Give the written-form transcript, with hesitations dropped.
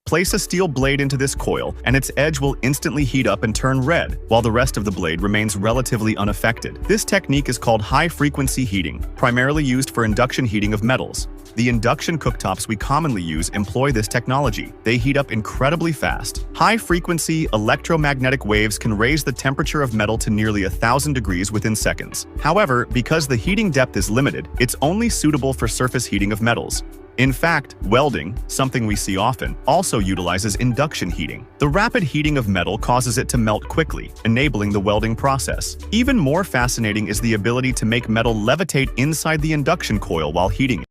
Place a steel blade into this coil, and its edge will instantly heat up and turn red, while the rest of the blade remains relatively unaffected. This technique is called high-frequency heating, primarily used for induction heating of metals. The induction cooktops we commonly use employ this technology. They heat up incredibly fast. High-frequency electromagnetic waves can raise the temperature of metal to nearly 1,000 degrees within seconds. However, because the heating depth is limited, it's only suitable for surface heating of metals. In fact, welding, something we see often, also utilizes induction heating. The rapid heating of metal causes it to melt quickly, enabling the welding process. Even more fascinating is the ability to make metal levitate inside the induction coil while heating it.